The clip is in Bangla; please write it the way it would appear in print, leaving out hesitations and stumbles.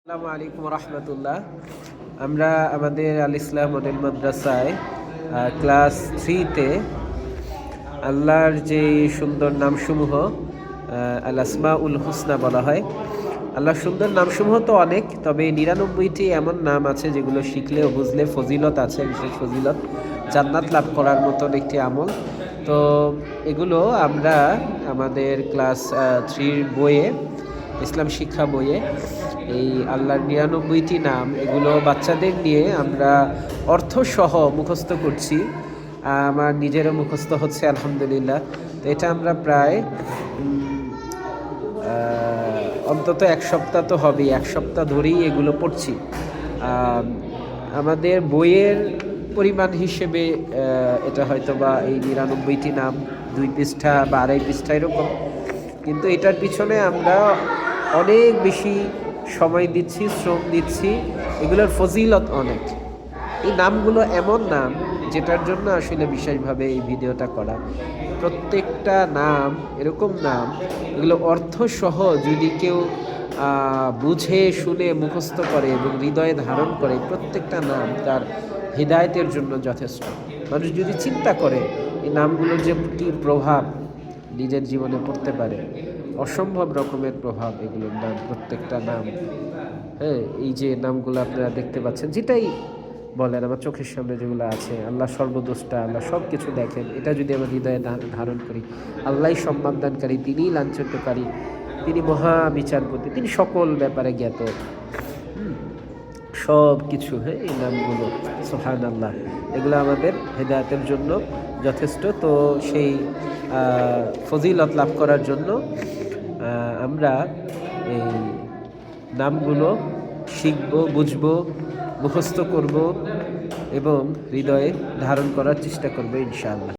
আসসালামু আলাইকুম রহমতুল্লাহ। আমরা আমাদের আল ইসলাম মডেল মাদ্রাসায় ক্লাস 3-তে আল্লাহর যে সুন্দর নামসমূহ আল আসমাউল হুসনা বলা হয়। আল্লাহর সুন্দর নামসমূহ তো অনেক, তবে 99টি এমন নাম আছে যেগুলো শিখলে ও বুঝলে ফজিলত আছে, বিশেষ ফজিলত, জান্নাত লাভ করার মতন একটি আমল। তো এগুলো আমরা আমাদের ক্লাস 3 বইয়ে, ইসলাম শিক্ষা বইয়ে, এই আল্লাহর 99টি নাম, এগুলো বাচ্চাদের নিয়ে আমরা অর্থসহ মুখস্থ করছি। আমার নিজেরও মুখস্থ হচ্ছে আলহামদুলিল্লাহ। তো এটা আমরা প্রায় অন্তত এক সপ্তাহ তো হবেই, এক সপ্তাহ ধরেই এগুলো পড়ছি। আমাদের বইয়ের পরিমাণ হিসেবে এটা হয়তো বা এই 99টি নাম 2 পৃষ্ঠা বা 2.5 পৃষ্ঠা এরকম, কিন্তু এটার পিছনে আমরা অনেক বেশি সময় দিচ্ছি, শ্রম দিচ্ছি। এগুলোর ফজিলত অনেক। এই নামগুলো এমন নাম যেটার জন্য আসলে বিশেষভাবে এই ভিডিওটা করা। প্রত্যেকটা নাম এরকম নাম, এগুলো অর্থসহ যদি কেউ বুঝে শুনে মুখস্থ করে এবং হৃদয়ে ধারণ করে, প্রত্যেকটা নাম তার হিদায়তের জন্য যথেষ্ট। মানুষ যদি চিন্তা করে এই নামগুলোর যে কি প্রভাব নিজের জীবনে পড়তে পারে, অসম্ভব রকমের প্রভাব এগুলোর নাম, প্রত্যেকটা নাম। হ্যাঁ, এই যে নামগুলো আপনারা দেখতে পাচ্ছেন, যেটাই বলেন, আমার চোখের সামনে যেগুলো আছে, আল্লাহ সর্বদোষটা, আল্লাহ সব কিছু দেখেন, এটা যদি আমার হৃদয়ে ধারণ করি, আল্লাহই সম্মান দানকারী, তিনিই লাঞ্ছনকারী, তিনি মহা বিচারপতি, তিনি সকল ব্যাপারে জ্ঞাত, সব কিছু। হ্যাঁ, এই নামগুলো সুবহানাল্লাহ, এগুলো আমাদের হেদায়েতের জন্য যথেষ্ট। তো সেই ফজিলত লাভ করার জন্য আমরা এই নামগুলো শিখব, বুঝব, মুখস্থ করব এবং হৃদয়ে ধারণ করার চেষ্টা করব ইনশাআল্লাহ।